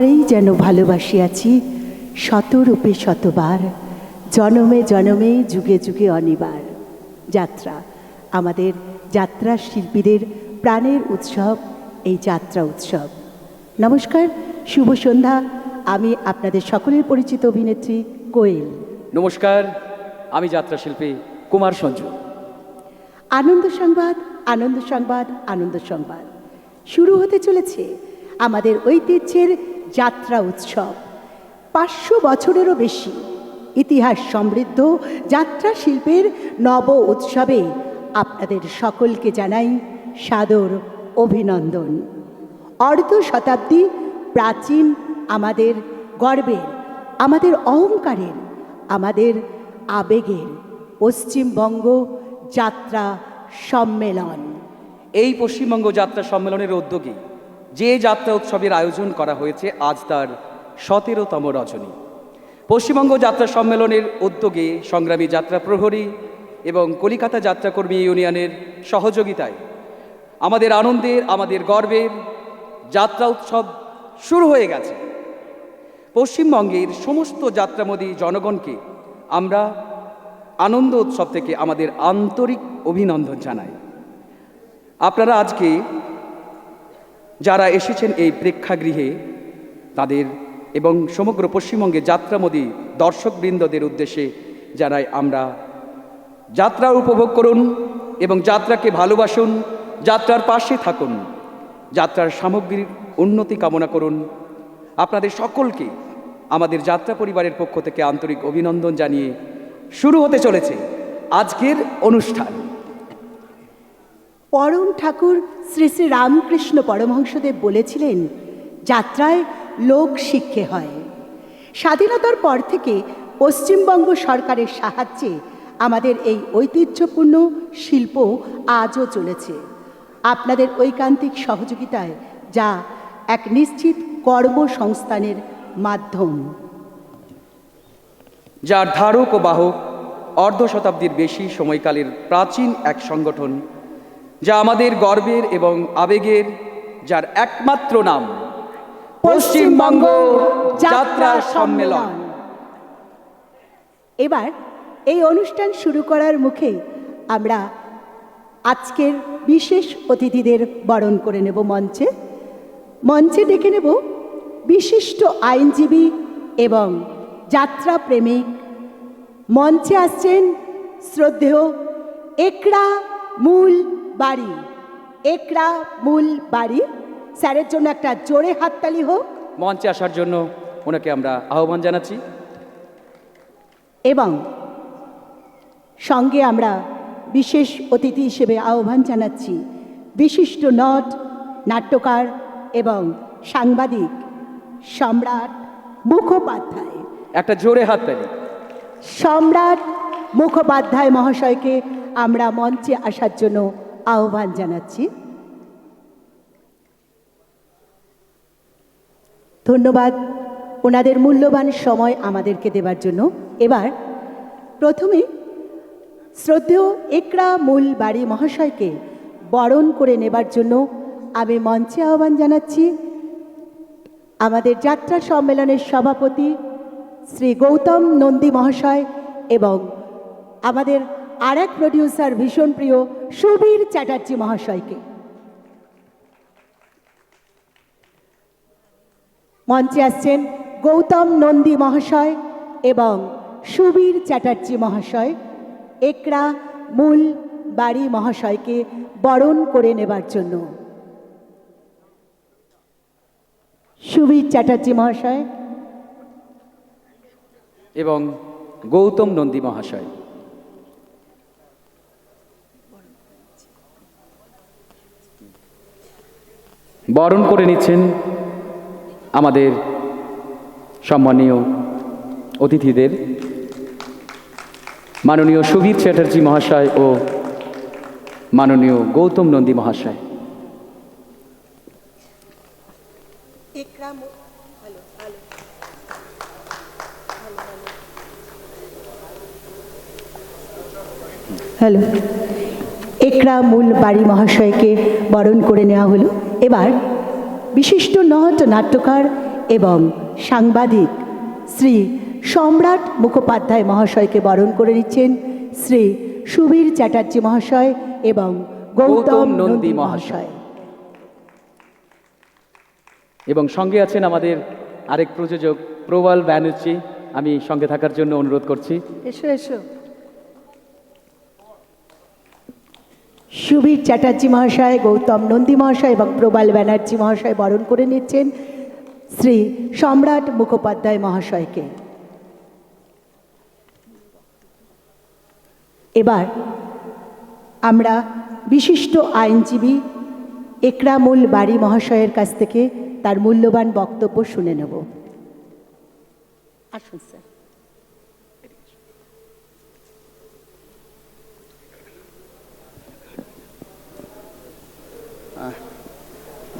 এই যেন ভালোবাসিয়াছি শতরূপে শতবার, জনমে জনমে যুগে যুগে অনিবার। যাত্রা, আমাদের যাত্রা শিল্পীদের প্রাণের উৎসব, এই যাত্রা উৎসব। নমস্কার, শুভ সন্ধ্যা। আমি আপনাদের সকলের পরিচিত অভিনেত্রী কোয়েল। নমস্কার, আমি যাত্রা শিল্পী কুমার সঞ্জু। আনন্দ সংবাদ, আনন্দ সংবাদ, আনন্দ সংবাদ। শুরু হতে চলেছে আমাদের ঐতিহ্যের যাত্রা উৎসব। 500 বছরেরও বেশি ইতিহাস সমৃদ্ধ যাত্রা শিল্পের নব উৎসবে আপনাদের সকলকে জানাই সাদর অভিনন্দন। অর্ধ শতাব্দী প্রাচীন আমাদের গর্বের, আমাদের অহংকারের, আমাদের আবেগের পশ্চিমবঙ্গ যাত্রা সম্মেলন। এই পশ্চিমবঙ্গ যাত্রা সম্মেলনের উদ্যোগে যে যাত্রা উৎসবের আয়োজন করা হয়েছে, আজ তার 17তম রজনী। পশ্চিমবঙ্গ যাত্রা সম্মেলনের উদ্যোগে সংগ্রামী যাত্রা প্রহরী এবং কলিকাতা যাত্রাকর্মী ইউনিয়নের সহযোগিতায় আমাদের আনন্দের, আমাদের গর্বের যাত্রা উৎসব শুরু হয়ে গেছে। পশ্চিমবঙ্গের সমস্ত যাত্রামোদী জনগণকে আমরা আনন্দ উৎসব থেকে আমাদের আন্তরিক অভিনন্দন জানাই। আপনারা আজকে যারা এসেছেন এই প্রেক্ষাগৃহে, তাদের এবং সমগ্র পশ্চিমবঙ্গে যাত্রামোদী দর্শকবৃন্দদের উদ্দেশ্যে জানাই আমরা যাত্রা উপভোগ করুন এবং যাত্রাকে ভালোবাসুন, যাত্রার পাশে থাকুন, যাত্রার সামগ্রিক উন্নতি কামনা করুন। আপনাদের সকলকে আমাদের যাত্রা পরিবারের পক্ষ থেকে আন্তরিক অভিনন্দন জানিয়ে শুরু হতে চলেছে আজকের অনুষ্ঠান। পরম ঠাকুর শ্রী শ্রী রামকৃষ্ণ পরমহংসদেব বলেছিলেন, যাত্রায় লোক শিক্ষে হয়। স্বাধীনতার পর থেকে পশ্চিমবঙ্গ সরকারের সাহায্যে আমাদের এই ঐতিহ্যপূর্ণ শিল্প আজও চলেছে। আপনাদের ঐকান্তিক সহযোগিতায়, যা এক নিশ্চিত কর্মসংস্থানের মাধ্যম। যার ধারক ও বাহক অর্ধ শতাব্দীর বেশি সময়কালের প্রাচীন এক সংগঠন, যা আমাদের গর্বের এবং আবেগের, যার একমাত্র নাম পশ্চিমবঙ্গ যাত্রা সম্মেলন। এবার এই অনুষ্ঠান শুরু করার মুখে আমরা আজকের বিশেষ অতিথিদের বরণ করে নেব। মঞ্চে ডেকে নেব বিশিষ্ট আইনজীবী এবং যাত্রা প্রেমিক। মঞ্চে আসছেন শ্রদ্ধেয় একরা মূল বাড়ি। একরা মূল বাড়ি স্যারের জন্য একটা জোরে হাততালি হোক। মঞ্চে আসার জন্য ওনাকে আমরা আহ্বান জানাচ্ছি। এবং সঙ্গে আমরা বিশেষ অতিথি হিসেবে আহ্বান জানাচ্ছি বিশিষ্ট নট, নাট্যকার এবং সাংবাদিক সম্রাট মুখোপাধ্যায়। একটা জোরে হাততালি। সম্রাট মুখোপাধ্যায় মহাশয়কে আমরা মঞ্চে আসার জন্য আহ্বান জানাচ্ছি। ধন্যবাদ ওনাদের মূল্যবান সময় আমাদেরকে দেওয়ার জন্য। এবার প্রথমে শ্রদ্ধেয় একরা মূল বাড়ি মহাশয়কে বরণ করে নেবার জন্য আমি মঞ্চে আহ্বান জানাচ্ছি আমাদের যাত্রা সম্মেলনের সভাপতি শ্রী গৌতম নন্দী মহাশয় এবং আমাদের আর এক প্রডিউসার ভীষণ প্রিয় সুবীর চ্যাটার্জি মহাশয়কে। মঞ্চে আসছেন গৌতম নন্দী মহাশয় এবং সুবীর চ্যাটার্জি মহাশয় একরা মূল বাড়ি মহাশয়কে বরণ করে নেবার জন্য। সুবীর চ্যাটার্জি মহাশয় এবং গৌতম নন্দী মহাশয়। বরণ করে নিচ্ছেন আমাদের সম্মানীয় অতিথিদের, মাননীয় সুবীর চ্যাটার্জি মহাশয় ও মাননীয় গৌতম নন্দী মহাশয়। হ্যালো, একরা মূল বাড়ি মহাশয়কে বরণ করে নেওয়া হলো। এবার বিশিষ্ট নট, নাট্যকার এবং সাংবাদিক শ্রী সম্রাট মুখোপাধ্যায় মহাশয়কে বরণ করে নিচ্ছেন শ্রী সুবীর চ্যাটার্জি মহাশয় এবং গৌতম নন্দী মহাশয়। এবং সঙ্গে আছেন আমাদের আরেক প্রযোজক প্রবাল ব্যানার্জি। আমি সঙ্গে থাকার জন্য অনুরোধ করছি। এসো এসো। সুবীর চ্যাটার্জি মহাশয়, গৌতম নন্দী মহাশয় এবং প্রবাল ব্যানার্জি মহাশয় বরণ করে নিচ্ছেন শ্রী সম্রাট মুখোপাধ্যায় মহাশয়কে। এবার আমরা বিশিষ্ট আইনজীবী একরামুল বারী মহাশয়ের কাছ থেকে তার মূল্যবান বক্তব্য শুনে নেব। আসুন স্যার।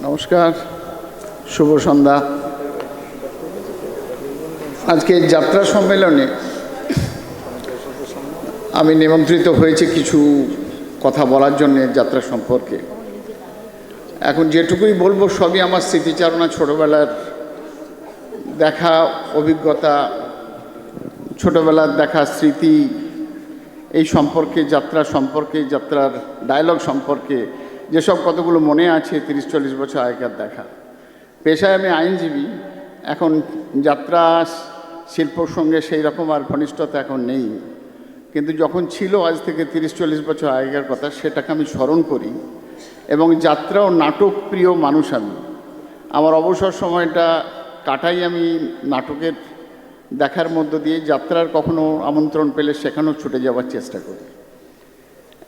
নমস্কার, শুভ সন্ধ্যা। আজকে যাত্রা সম্মেলনে আমি নিমন্ত্রিত হয়েছি কিছু কথা বলার জন্য যাত্রা সম্পর্কে। এখন যেটুকুই বলবো সবই আমার স্মৃতিচারণা, ছোটোবেলার দেখা অভিজ্ঞতা, ছোটোবেলার দেখা স্মৃতি, এই সম্পর্কে, যাত্রা সম্পর্কে, যাত্রার ডায়লগ সম্পর্কে যেসব কতগুলো মনে আছে 30-40 বছর আগেকার দেখা। পেশায় আমি আইনজীবী। এখন যাত্রা শিল্পর সঙ্গে সেই রকম আর ঘনিষ্ঠতা এখন নেই, কিন্তু যখন ছিল আজ থেকে 30-40 বছর আগেকার কথা, সেটাকে আমি স্মরণ করি। এবং যাত্রা ও নাটক প্রিয় মানুষ আমি। আমার অবসর সময়টা কাটাই আমি নাটকের দেখার মধ্য দিয়ে। যাত্রার কখনো আমন্ত্রণ পেলে সেখানেও ছুটে যাওয়ার চেষ্টা করি।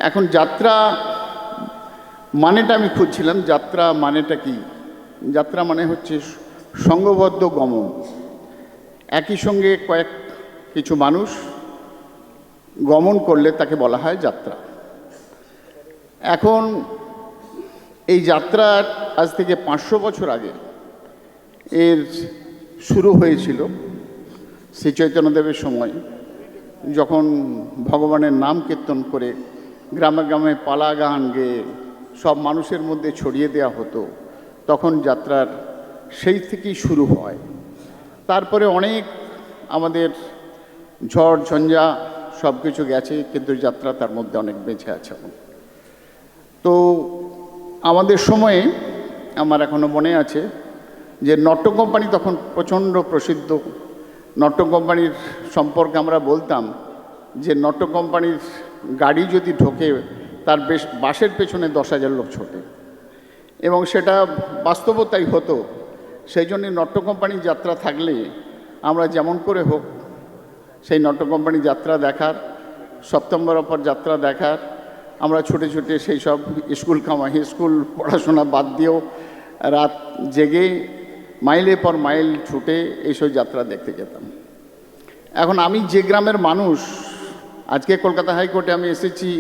এখন যাত্রা মানেটা আমি খুঁজছিলাম, যাত্রা মানেটা কি? যাত্রা মানে হচ্ছে সংঘবদ্ধ গমন। একই সঙ্গে কিছু মানুষ গমন করলে তাকে বলা হয় যাত্রা। এখন এই যাত্রা আজ থেকে 500 বছর আগে এর শুরু হয়েছিল শ্রী চৈতন্যদেবের সময়, যখন ভগবানের নাম কীর্তন করে গ্রামে গ্রামে পালা গান গেয়ে সব মানুষের মধ্যে ছড়িয়ে দেওয়া হতো। তখন যাত্রার সেই থেকেই শুরু হয়। তারপরে অনেক আমাদের ঝড় ঝঞ্ঝা সব কিছু গেছে, কিন্তু যাত্রা তার মধ্যে অনেক বেঁচে আছে। তো আমাদের সময়ে আমার এখনও মনে আছে যে নট্য কোম্পানি তখন প্রচণ্ড প্রসিদ্ধ। নট্য কোম্পানির সম্পর্কে আমরা বলতাম যে নট্য কোম্পানির গাড়ি যদি ঢোকে তার বাসের পেছনে 10,000 লোক ছোটে, এবং সেটা বাস্তবতাই হতো। সেই জন্যে নট্য কোম্পানির যাত্রা থাকলে আমরা যেমন করে হোক সেই নট্য কোম্পানির যাত্রা দেখার, সেপ্টেম্বর অপর যাত্রা দেখার, আমরা ছুটে ছুটে সেই সব স্কুল পড়াশোনা বাদ দিয়েও রাত জেগে মাইলের পর মাইল ছুটে এইসব যাত্রা দেখতে যেতাম। এখন আমি যে গ্রামের মানুষ, আজকে কলকাতা হাইকোর্টে আমি এসেছি,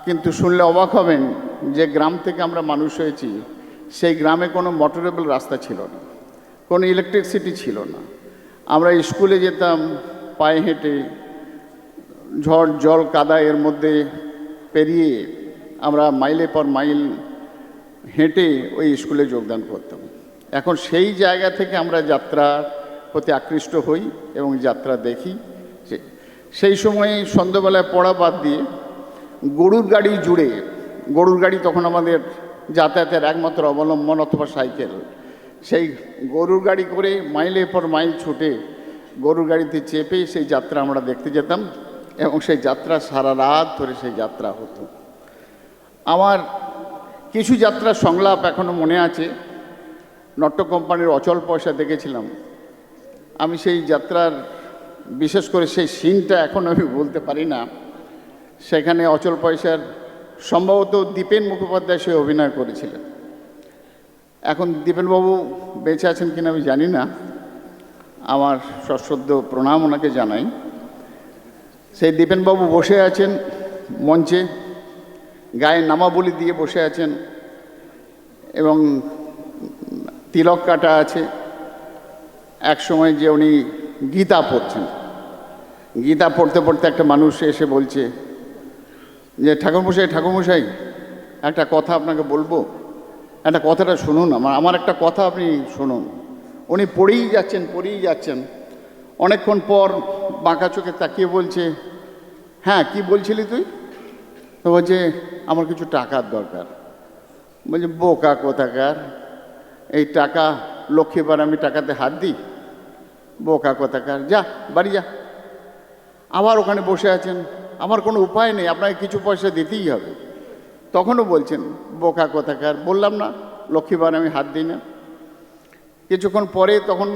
কিন্তু শুনলে অবাক হবেন যে গ্রাম থেকে আমরা মানুষ হয়েছি, সেই গ্রামে কোনো মোটরেবল রাস্তা ছিল না, কোনো ইলেকট্রিসিটি ছিল না। আমরা স্কুলে যেতাম পায়ে হেঁটে, ঝড় জল কাদা এর মধ্যে পেরিয়ে আমরা মাইলের পর মাইল হেঁটে ওই স্কুলে যোগদান করতাম। এখন সেই জায়গা থেকে আমরা যাত্রার প্রতি আকৃষ্ট হই এবং যাত্রা দেখি। সেই সময়ে সন্ধ্যাবেলায় পড়া বাদ দিয়ে গরুর গাড়ি জুড়ে, গরুর গাড়ি তখন আমাদের যাতায়াতের একমাত্র অবলম্বন, অথবা সাইকেল, সেই গরুর গাড়ি করে মাইলের পর মাইল ছুটে গরুর গাড়িতে চেপে সেই যাত্রা আমরা দেখতে যেতাম, এবং সেই যাত্রা সারা রাত ধরে সেই যাত্রা হতো। আমার কিছু যাত্রার সংলাপ এখনও মনে আছে। নট্য কোম্পানির অচল পয়সা দেখেছিলাম আমি। সেই যাত্রার বিশেষ করে সেই সিনটা এখন আমি বলতে পারি না। সেখানে অচল পয়সার সম্ভবত দীপেন মুখোপাধ্যায় সে অভিনয় করেছিলেন। এখন দীপেনবাবু বেঁচে আছেন কিনা আমি জানি না, আমার সশ্রদ্ধ প্রণাম ওনাকে জানাই। সেই দীপেনবাবু বসে আছেন মঞ্চে, গায়ে নামাবলি দিয়ে বসে আছেন এবং তিলক কাটা আছে। এক সময় যে উনি গীতা পড়ছেন, গীতা পড়তে পড়তে একটা মানুষ এসে বলছে যে ঠাকুরমশাই একটা কথা আপনাকে বলবো। একটা কথাটা শুনুন, আমার একটা কথা আপনি শুনুন। উনি পড়েই যাচ্ছেন, অনেকক্ষণ পর বাঁকা চোখে তাকিয়ে বলছে, হ্যাঁ কি বলছিলি তুই? তো বলছে, আমার কিছু টাকার দরকার। বলছে, বোকা কোথাকার, এই টাকা লক্ষ্মীবার আমি টাকাতে হাত দিই? বোকা কোথাকার, যা বাড়ি যা। আবার ওখানে বসে আছেন, আমার কোনো উপায় নেই, আপনাকে কিছু পয়সা দিতেই হবে। তখনও বলছেন, বোকা কোথাকার, বললাম না লক্ষ্মীবার আমি হাত দিই না। কিছুক্ষণ পরে তখন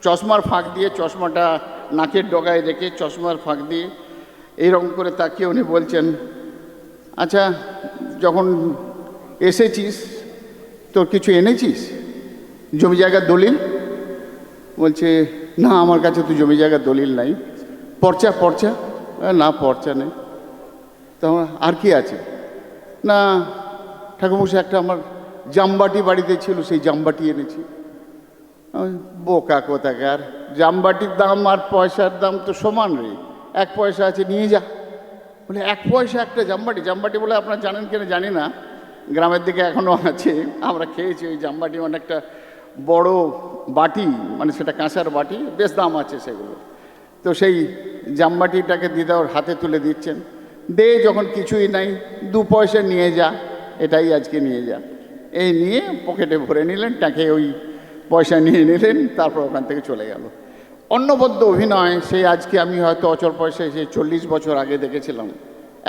চশমার ফাঁক দিয়ে, চশমাটা নাকের ডগায় রেখে চশমার ফাঁক দিয়ে এইরকম করে তাকিয়ে উনি বলছেন, আচ্ছা যখন এসেছিস তোর কিছু এনেছিস? জমি জায়গার দলিল? বলছে, না আমার কাছে তো জমি জায়গার দলিল নাই। পর্চা? না পর্চা নেই। তখন আর কি আছে? না ঠাকুরমশাই, একটা আমার জামবাটি বাড়িতে ছিল, সেই জামবাটি এনেছি। বোকা কোথাকার, জামবাটির দাম আর পয়সার দাম তো সমান রে, 1 পয়সা আছে নিয়ে যা। বলে 1 পয়সা একটা জামবাটি বলে আপনারা জানেন কিনা জানি না, গ্রামের দিকে এখনও আছে, আমরা খেয়েছি ওই জামবাটি, মানে একটা বড় বাটি, মানে সেটা কাঁসার বাটি, বেশ দাম আছে সেগুলো। তো সেই জামবাটিটাকে দিদা ওর হাতে তুলে দিচ্ছেন, দে যখন কিছুই নাই 2 পয়সা নিয়ে যা, এটাই আজকে নিয়ে যা। এই নিয়ে পকেটে ভরে নিলেন, টাকে ওই পয়সা নিয়ে নিলেন, তারপর ওখান থেকে চলে গেল। অন্নবদ্য অভিনয় সেই আজকে আমি হয়তো অচল পয়সায় সেই 40 বছর আগে দেখেছিলাম,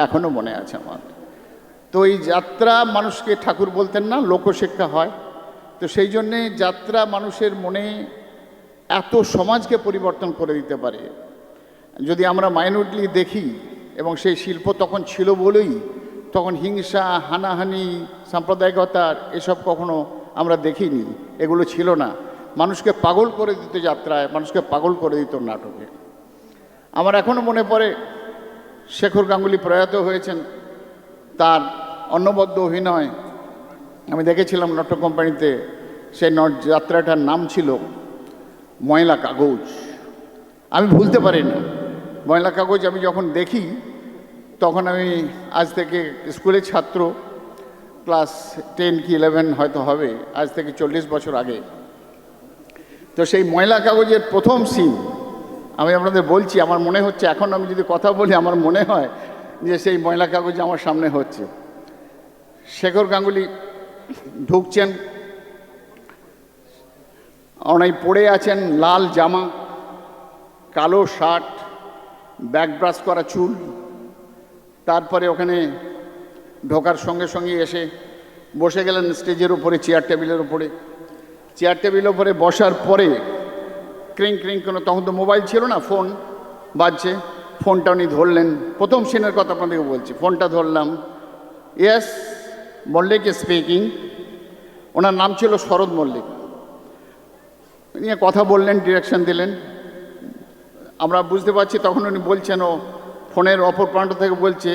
এখনও মনে আছে আমার। তো এই যাত্রা মানুষকে ঠাকুর বলতেন না, লোকশিক্ষা হয়। তো সেই জন্যে যাত্রা মানুষের মনে এত সমাজকে পরিবর্তন করে দিতে পারে। যদি আমরা মাইনরিটি দেখি, এবং সেই শিল্প তখন ছিল বলেই তখন হিংসা, হানাহানি, সাম্প্রদায়িকতার এসব কখনো আমরা দেখিনি, এগুলো ছিল না। মানুষকে পাগল করে দিত যাত্রায়, মানুষকে পাগল করে দিত নাটকে। আমার এখনও মনে পড়ে, শেখর গাঙ্গুলি প্রয়াত হয়েছেন, তার অন্নবদ্য অভিনয় আমি দেখেছিলাম নাট্য কোম্পানিতে। সেই যাত্রাটার নাম ছিল ময়লা কাগজ। আমি ভুলতে পারি না ময়লা কাগজ। আমি যখন দেখি তখন আমি আজ থেকে স্কুলের ছাত্র, ক্লাস 10 কি 11 হয়তো হবে, আজ থেকে 40 বছর আগে। তো সেই ময়লা কাগজের প্রথম সিন আমি আপনাদের বলছি, আমার মনে হচ্ছে, এখন আমি যদি কথা বলি আমার মনে হয় যে সেই ময়লা কাগজ আমার সামনে হচ্ছে। শেখর গাঙ্গুলি ঢুকছেন, ওনাই পড়ে আছেন লাল জামা, কালো শার্ট, ব্যাক ব্রাশ করা চুল। তারপরে ওখানে ঢোকার সঙ্গে সঙ্গে এসে বসে গেলেন স্টেজের উপরে, চেয়ার টেবিলের উপরে। চেয়ার টেবিলের উপরে বসার পরে ক্রিং ক্রিং কোনো, তখন তো মোবাইল ছিল না, ফোন বাজছে, ফোনটা উনি ধরলেন। প্রথম সিনের কথা আপনাদেরকে বলছি, ফোনটা ধরলাম। Yes Mallick speaking. ওনার নাম ছিল শরৎ মল্লিক। নিয়ে কথা বললেন, ডিরেকশন দিলেন। আমরা বুঝতে পারছি তখন উনি বলছেন, ও ফোনের অপর প্রান্ত থেকে বলছে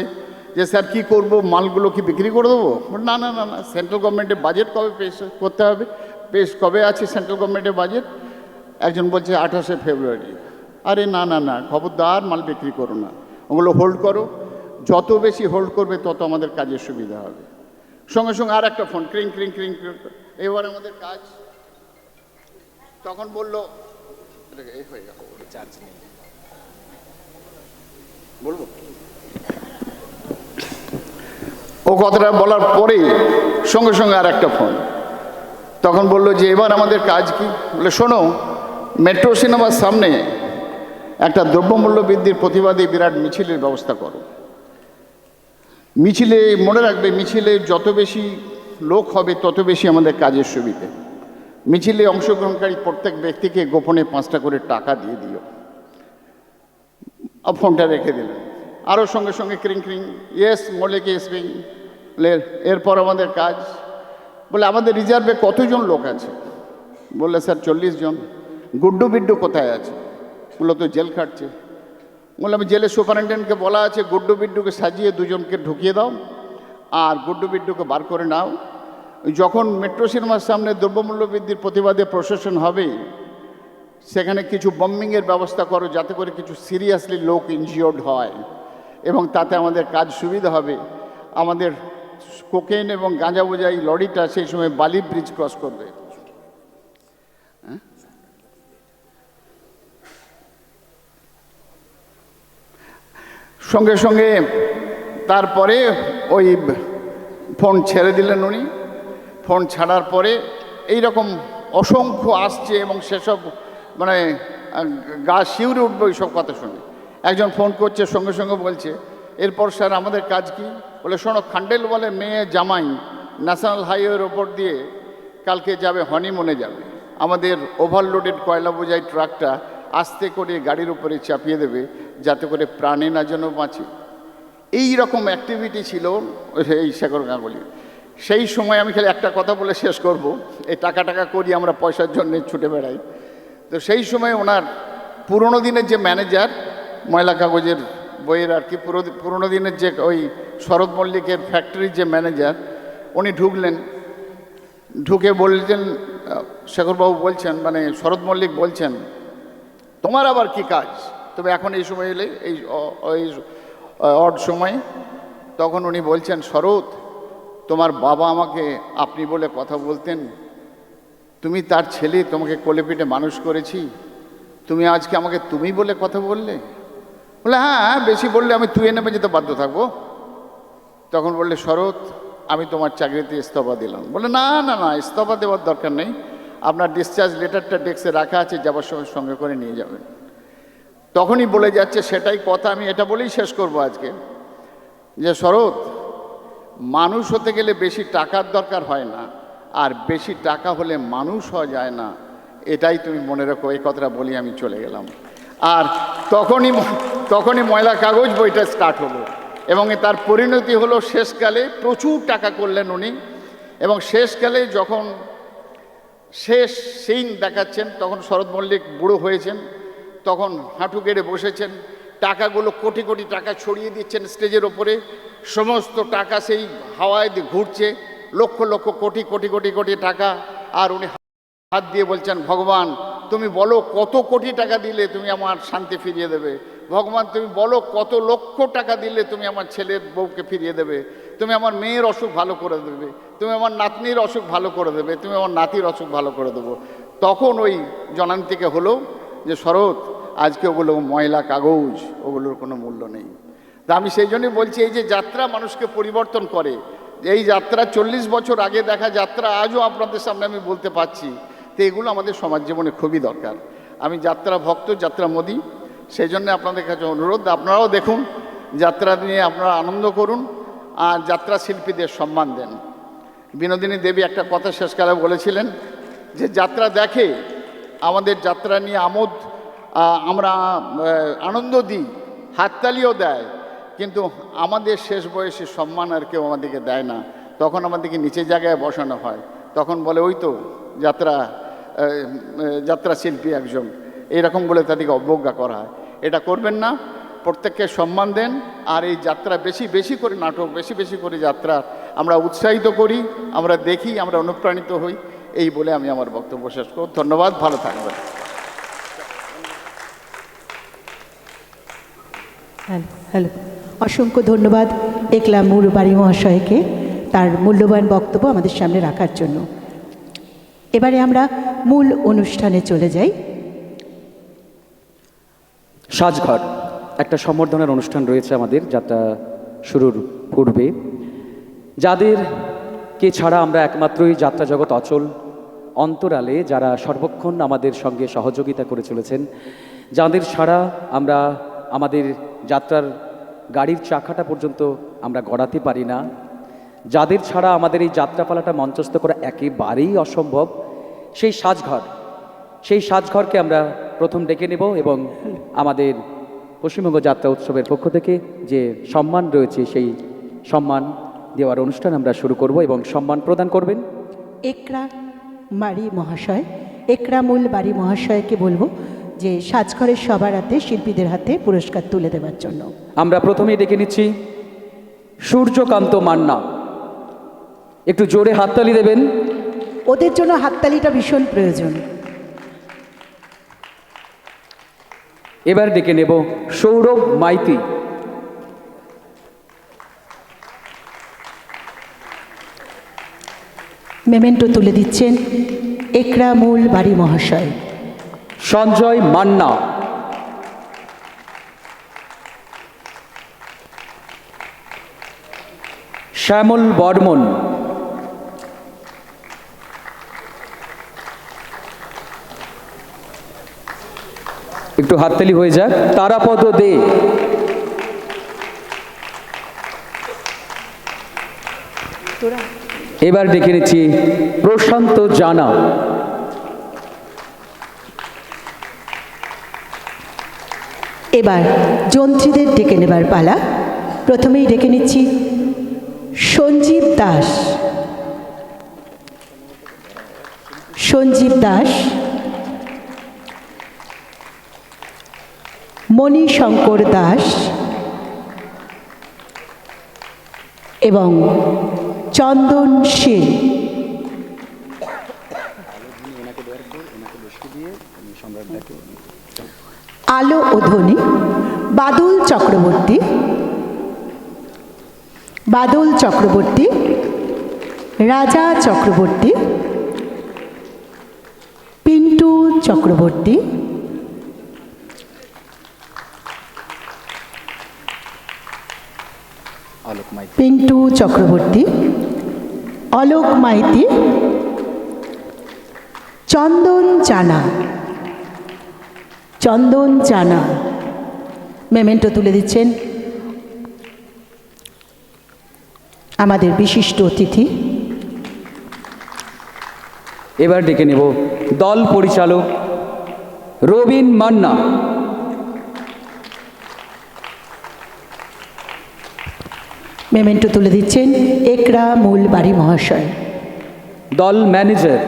যে স্যার কী করব, মালগুলো কি বিক্রি করে দেবো? না না না না, সেন্ট্রাল গভর্নমেন্টের বাজেট কবে পেশ করতে হবে, কবে আছে সেন্ট্রাল গভর্নমেন্টের বাজেট? একজন বলছে 28শে ফেব্রুয়ারি। আরে না না না, খবরদার মাল বিক্রি করো না, ওগুলো হোল্ড করো, যত বেশি হোল্ড করবে তত আমাদের কাজের সুবিধা হবে। সঙ্গে সঙ্গে আর একটা ফোন, ক্রিং ক্রিং ক্রিং। এবার আমাদের কাজ। তখন বললো, হয়ে গেল, চার্জ নেই, বলবো। ও কথাটা বলার পরেই সঙ্গে সঙ্গে আর একটা ফোন। তখন বললো যে এবার আমাদের কাজ কি? বলে, শোনো, মেট্রো সিনেমার সামনে একটা দ্রব্যমূল্য বৃদ্ধির প্রতিবাদে বিরাট মিছিলের ব্যবস্থা করো। মিছিলে মনে রাখবে, মিছিলে যত বেশি লোক হবে তত বেশি আমাদের কাজের সুবিধে। মিছিলে অংশগ্রহণকারী প্রত্যেক ব্যক্তিকে গোপনে 5টা করে টাকা দিয়ে দিও। ফোনটা রেখে দিলেন। আরও সঙ্গে সঙ্গে ক্রিং ক্রিং, ইয়েস মল্লিক স্পিকিং। এরপর আমাদের কাজ। বলে, আমাদের রিজার্ভে কতজন লোক আছে? বললে, স্যার 40 জন। গুড্ডু বিড্ডু কোথায় আছে? বললো, তো জেল খাটছে। বললাম, জেলের সুপারিনটেন্ডেন্টকে বলা আছে গুড্ডু বিড্ডুকে সাজিয়ে 2জনকে ঢুকিয়ে দাও, আর গুড্ডু বিড্ডুকে বার করে নাও। যখন মেট্রো সিনেমার সামনে দ্রব্যমূল্য বৃদ্ধির প্রতিবাদে প্রশাসন হবে, সেখানে কিছু বম্বিংয়ের ব্যবস্থা করো, যাতে করে কিছু সিরিয়াসলি লোক ইনজিওর্ড হয়, এবং তাতে আমাদের কাজ সুবিধা হবে। আমাদের কোকেন এবং গাঁজা বোঝাই লরিটা সেই সময় বালি ব্রিজ ক্রস করবে। সঙ্গে সঙ্গে তারপরে ওই ফোন ছেড়ে দিলেন উনি। ফোন ছাড়ার পরে এই রকম অসংখ্য আসছে এবং সেসব মানে গা শিউরে উঠবে ওই সব কথা শুনে। একজন ফোন করছে, সঙ্গে সঙ্গে বলছে এরপর স্যার আমাদের কাজ কি? বলে শোনো, খান্ডেলওয়ালের মেয়ে জামাই ন্যাশনাল হাইওয়ের ওপর দিয়ে কালকে যাবে, হনিমুনে যাবে। আমাদের ওভারলোডেড কয়লা বোঝাই ট্রাকটা আস্তে করে গাড়ির উপরে চাপিয়ে দেবে যাতে করে প্রাণে না যেন বাঁচে। এই রকম অ্যাক্টিভিটি ছিল এই শেখর গাঙ্গুলি। সেই সময় আমি খালি একটা কথা বলে শেষ করব, এই টাকা করি আমরা পয়সার জন্য ছুটে বেড়াই। তো সেই সময় ওনার পুরনো দিনের যে ম্যানেজার, ময়লা কাগজের বইয়ের আর কি পুরনো দিনের যে ওই শরৎ মল্লিকের ফ্যাক্টরির যে ম্যানেজার, উনি ঢুকলেন। ঢুকে বলছেন, শেখরবাবু বলছেন, মানে শরৎ মল্লিক বলছেন, তোমার আবার কি কাজ? তবে এখন এই সময় এলে এই অড সময়, তখন উনি বলছেন, শরৎ, তোমার বাবা আমাকে আপনি বলে কথা বলতেন, তুমি তার ছেলে, তোমাকে কোলে পিঠে মানুষ করেছি, তুমি আজকে আমাকে তুমি বলে কথা বললে? বলে হ্যাঁ, বেশি বললে আমি তুই নেমে যেতে বাধ্য থাকবো। তখন বললে, শরৎ, আমি তোমার চাকরিতে ইস্তফা দিলাম। বলে না না না, ইস্তফা দেওয়ার দরকার নেই, আপনার ডিসচার্জ লেটারটা ডেস্কে রাখা আছে, যাবার সময় সঙ্গে করে নিয়ে যাবেন। তখনই বলে যাচ্ছে, সেটাই কথা, আমি এটা বলেই শেষ করব আজকে, যে শরৎ, মানুষ হতে গেলে বেশি টাকার দরকার হয় না, আর বেশি টাকা হলে মানুষ হওয়া যায় না, এটাই তুমি মনে রাখো। এই কথাটা বলি আমি চলে গেলাম। আর তখনই ময়লা কাগজ বইটা স্টার্ট হলো এবং তার পরিণতি হলো শেষকালে প্রচুর টাকা করলেন উনি। এবং শেষকালে যখন শেষ সিন দেখাচ্ছেন, তখন শরৎ মল্লিক বুড়ো হয়েছেন, তখন হাঁটু গেড়ে বসেছেন, টাকাগুলো কোটি কোটি টাকা ছড়িয়ে দিচ্ছেন স্টেজের ওপরে, সমস্ত টাকা সেই হাওয়ায় দিয়ে ঘুরছে, লক্ষ লক্ষ কোটি কোটি কোটি কোটি টাকা। আর উনি হাত দিয়ে বলছেন, ভগবান তুমি বলো কত কোটি টাকা দিলে তুমি আমার শান্তি ফিরিয়ে দেবে, ভগবান তুমি বলো কত লক্ষ টাকা দিলে তুমি আমার ছেলের বউকে ফিরিয়ে দেবে, তুমি আমার মেয়ের অসুখ ভালো করে দেবে, তুমি আমার নাতনির অসুখ ভালো করে দেবে, তুমি আমার নাতির অসুখ ভালো করে দেবো। তখন ওই জনান্তিকে হলো যে শরৎ, আজকে ওগুলো ময়লা কাগজ, ওগুলোর কোনো মূল্য নেই। তা আমি সেই জন্যই বলছি, এই যে যাত্রা মানুষকে পরিবর্তন করে, এই যাত্রা 40 বছর আগে দেখা যাত্রা আজও আপনাদের সামনে আমি বলতে পারছি, তো এগুলো আমাদের সমাজ জীবনে খুবই দরকার। আমি যাত্রা ভক্ত, যাত্রা মোদী, সেই জন্য আপনাদের কাছে অনুরোধ, আপনারাও দেখুন, যাত্রা নিয়ে আপনারা আনন্দ করুন আর যাত্রা শিল্পীদের সম্মান দেন। বিনোদিনী দেবী একটা কথা শেষকালে বলেছিলেন যে যাত্রা দেখে, আমাদের যাত্রা নিয়ে আমরা আনন্দ দিই, হাততালিও দেয়, কিন্তু আমাদের শেষ বয়সে সম্মান আর কেউ আমাদেরকে দেয় না। তখন আমাদেরকে নিচে জায়গায় বসানো হয়, তখন বলে ওই তো যাত্রা শিল্পী একজন, এইরকম বলে তাদেরকে অবজ্ঞা করা হয়। এটা করবেন না, প্রত্যেককে সম্মান দেন। আর এই যাত্রা বেশি বেশি করে নাটক, বেশি বেশি করে যাত্রা আমরা উৎসাহিত করি, আমরা দেখি, আমরা অনুপ্রাণিত হই। এই বলে আমি আমার বক্তব্য শেষ করব। ধন্যবাদ, ভালো থাকবেন। হ্যালো, অসংখ্য ধন্যবাদ একলা মুরবাড়ি মহাশয়কে তার মূল্যবান বক্তব্য আমাদের সামনে রাখার জন্য। এবারে আমরা মূল অনুষ্ঠানে চলে যাই। সাজঘর একটা সম্বর্ধনার অনুষ্ঠান রয়েছে আমাদের যাত্রা শুরুর পূর্বে, যাদেরকে ছাড়া আমরা একমাত্রই যাত্রা জগৎ অচল, অন্তরালে যারা সর্বক্ষণ আমাদের সঙ্গে সহযোগিতা করে চলেছেন, যাদের ছাড়া আমরা আমাদের যাত্রার গাড়ির চাকাটা পর্যন্ত আমরা গড়াতে পারি না, যাদের ছাড়া আমাদের এই যাত্রাপালাটা মঞ্চস্থ করা একেবারেই অসম্ভব, সেই সাজঘরকে আমরা প্রথম ডেকে নেব এবং আমাদের পশ্চিমবঙ্গ যাত্রা উৎসবের পক্ষ থেকে যে সম্মান রয়েছে সেই সম্মান দেওয়ার অনুষ্ঠান আমরা শুরু করব এবং সম্মান প্রদান করবেন একরামুল বাড়ি মহাশয়কে বলবো যে সাজঘরের সবার হাতে, শিল্পীদের হাতে পুরস্কার তুলে দেওয়ার জন্য। আমরা প্রথমেই ডেকে নিচ্ছি সূর্যকান্ত মান্না, একটু জোরে হাততালি দেবেন, ওদের জন্য হাততালিটা ভীষণ প্রয়োজন। এবার ডেকে নেব সৌরভ মাইতি, মেমেন্টো তুলে দিচ্ছেন একরামুল বাড়ি মহাশয়। সঞ্জয় মান্না, শ্যামল বর্মন, একটু হাততালি হয়ে যাক। তারাপদ দে, এবার ডেকে নিচ্ছি প্রশান্ত জানা, এবার যন্ত্রীদের ডেকে নেবার পালা। প্রথমেই ডেকে নিচ্ছি সঞ্জীব দাস। সঞ্জীব দাস, মণিশঙ্কর দাস এবং চন্দন শীল। আলো ও ধ্বনি বাদল চক্রবর্তী, বাদল চক্রবর্তী, রাজা চক্রবর্তী, পিন্টু চক্রবর্তী, পিন্টু চক্রবর্তী, অলোক মাইতি, চন্দন জানা, চন্দন জানা। মেমেন্টো তুলে দিচ্ছেন আমাদের বিশিষ্ট অতিথি। এবার ডেকে নেব দল পরিচালক রবিন মান্না, মেমেন্টো তুলে দিচ্ছেন একরামুল বাড়ি মহাশয়। দল ম্যানেজার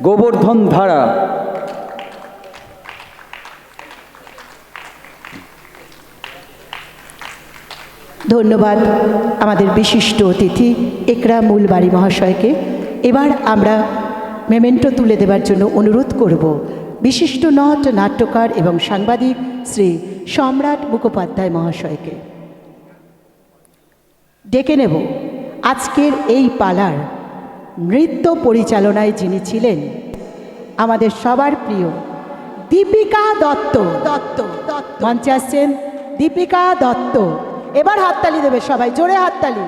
গোবর্ধন ধারা, ধন্যবাদ আমাদের বিশিষ্ট অতিথি একরামুল বাড়ি মহাশয়কে। এবার আমরা মেমেন্টো তুলে দেবার জন্য অনুরোধ করব বিশিষ্ট নট, নাট্যকার এবং সাংবাদিক শ্রী সম্রাট মুখোপাধ্যায় মহাশয়কে। ডেকে নেব আজকের এই পালার নৃত্য পরিচালনায় যিনি ছিলেন আমাদের সবার প্রিয় দীপিকা দত্ত। মঞ্চে আসছেন দীপিকা দত্ত। এবার হাততালি দেবে সবাই, জোরে হাততালি।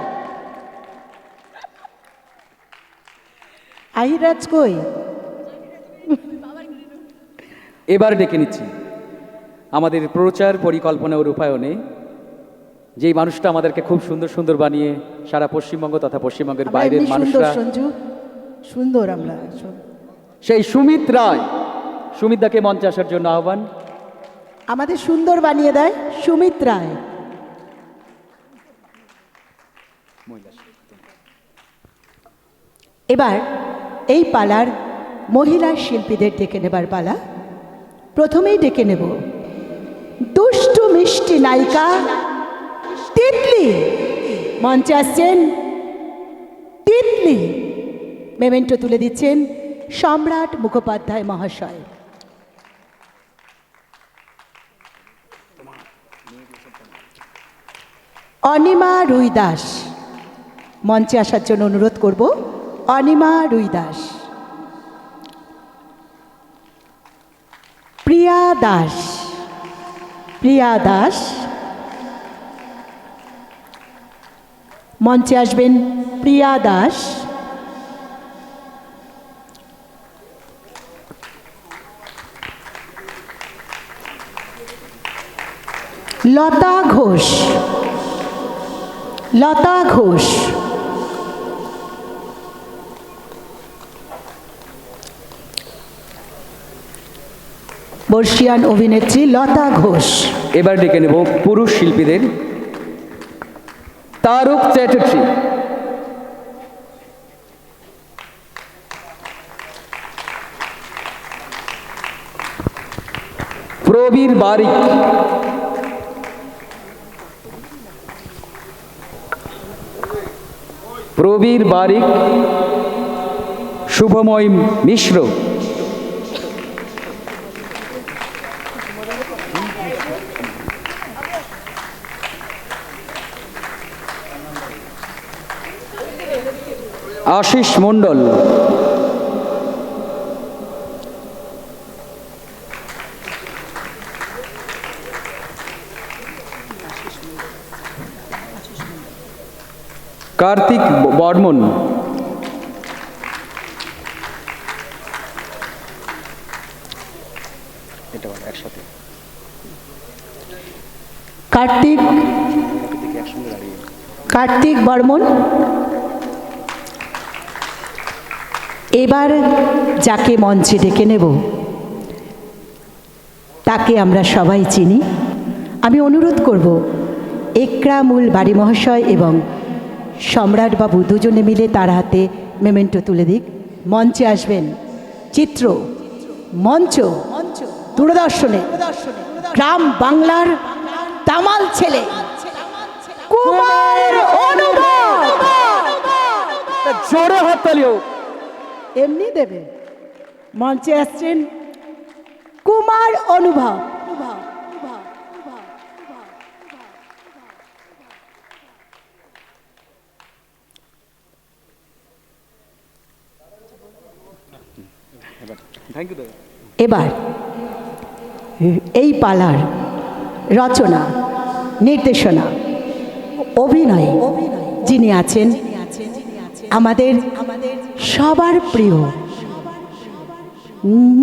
আহিরাজ কই? এবার ডেকে নিচ্ছি আমাদের প্রচার পরিকল্পনা ও রূপায়ণে যেই মানুষটা আমাদেরকে খুব সুন্দর সুন্দর বানিয়ে সারা পশ্চিমবঙ্গ তথা পশ্চিমবঙ্গের আমরা বাইরের এমনি সুন্দর মানুষরা, সঞ্জু, সুন্দর আমরা। সেই সুমিত রায়, সুমিতদাকে মঞ্চে আসার জন্য আহ্বান। আমাদের সুন্দর বানিয়ে দেয় সুমিত রায়। এবার এই পালার মহিলা শিল্পীদের ডেকে নেবার পালা। প্রথমেই ডেকে নেব দুষ্টু মিষ্টি নায়িকা তিতলি। মঞ্চে আসছেন তিতলি। মেমেন্টো তুলে দিচ্ছেন সম্রাট মুখোপাধ্যায় মহাশয়। অনিমা রুই দাস, মঞ্চে আসার জন্য অনুরোধ করব অনিমা রুই দাস। প্রিয়া দাস, প্রিয়া দাস। মঞ্চে আসবেন প্রিয়া দাস। লতা ঘোষ, লতা ঘোষ। বর্ষিয়ান অভিনেত্রী লতা ঘোষ। এবার ডেকে নেব পুরুষ শিল্পীদের। তারক চ্যাটার্জি, প্রবীর বারিক, প্রবীর বারিক, শুভময় মিশ্র, আশিস মণ্ডল, কার্তিক বর্মন, একসাথে কার্তিক বর্মন। এবার যাকে মঞ্চে ডেকে নেব তাকে আমরা সবাই চিনি। আমি অনুরোধ করব একরামুল বাড়ি মহাশয় এবং সম্রাটবাবু দুজনে মিলে তার হাতে মেমেন্টো তুলে দিক। মঞ্চে আসবেন চিত্র, মঞ্চ, দূরদর্শনে গ্রাম বাংলার তামাল ছেলে কুমার অনুভব। জোরে হাততালিও। এমনি দেবে। মঞ্চে আসছেন কুমার অনুভব। থ্যাংক ইউ দাদা। এবার এই পালার রচনা, নির্দেশনা, অভিনয় যিনি আছেন আমাদের সবার প্রিয়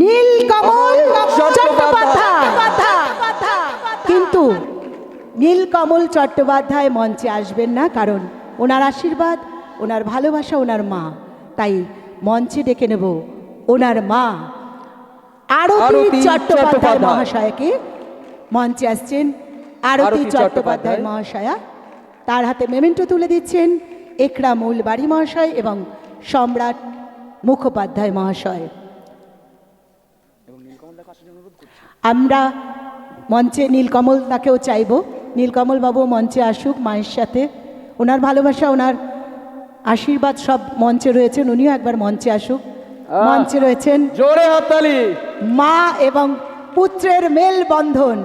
নীলকমল চট্টোপাধ্যায়। কিন্তু নীলকমল চট্টোপাধ্যায় মঞ্চে আসবেন না, কারণ ওনার আশীর্বাদ, ওনার ভালোবাসা ওনার মা। তাই মঞ্চে ডেকে নেব ওনার মা আরতি চট্টোপাধ্যায় মহাশয়কে। মঞ্চে আসছেন আরতি চট্টোপাধ্যায় মহাশয়া, তার হাতে মেমেন্টো তুলে দিচ্ছেন একরামুল বাড়ি মহাশয় এবং সম্রাট মুখোপাধ্যায় মহাশয়। আমরা মঞ্চে নীলকমল তাকেও চাইব, নীলকমল বাবু মঞ্চে আসুক মায়ের সাথে। ওনার ভালোবাসা, ওনার আশীর্বাদ সব মঞ্চে রয়েছেন, উনিও একবার মঞ্চে আসুক। মঞ্চে রয়েছেন জোরে হাততালি। মা এবং পুত্রের মেলবন্ধন।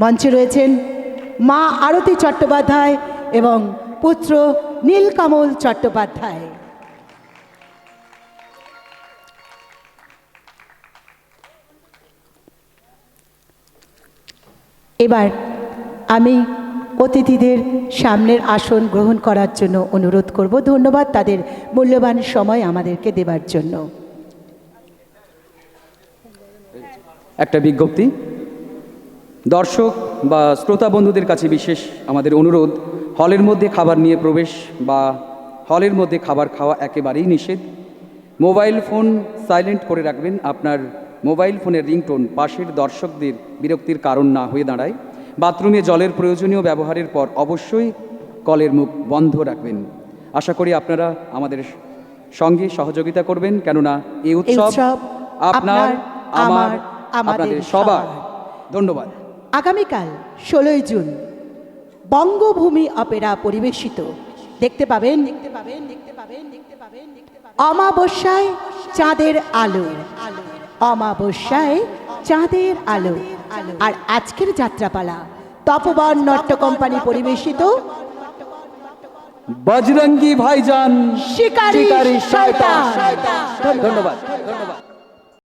মঞ্চে রয়েছেন মা আরতি চট্টোপাধ্যায় এবং পুত্র নীলকমল চট্টোপাধ্যায়। এবার আমি অতিথিদের সামনের আসন গ্রহণ করার জন্য অনুরোধ করব। ধন্যবাদ তাদের মূল্যবান সময় আমাদেরকে দেবার জন্য। একটা বিজ্ঞপ্তি, দর্শক বা শ্রোতা বন্ধুদের কাছে বিশেষ আমাদের অনুরোধ, হলের মধ্যে খাবার নিয়ে প্রবেশ বা হলের মধ্যে খাবার খাওয়া একেবারেই নিষেধ। মোবাইল ফোন সাইলেন্ট করে রাখবেন। আপনার মোবাইল ফোনের রিংটোন পাশের দর্শকদের বিরক্তির কারণ না হয়ে দাঁড়ায়। বাথরুমে জলের প্রয়োজনীয় ব্যবহারের পর অবশ্যই কলের মুখ বন্ধ রাখবেন। আশা করি আপনারা আমাদের সঙ্গে সহযোগিতা করবেন, কেননা এই উৎসব আপনার, আমার, আপনাদের সবার। ধন্যবাদ। আগামীকাল 16 জুন বঙ্গভূমি অপেরা পরিবেশিত দেখতে পাবেন অমাবস্যায় চাঁদের আলো। অমাবস্যায় চাঁদের আলো। আর আজকের যাত্রাপালা তপবন নাট্য কোম্পানি পরিবেশিত বজরঙ্গী ভাইজান শিকারি শয়তান। ধন্যবাদ।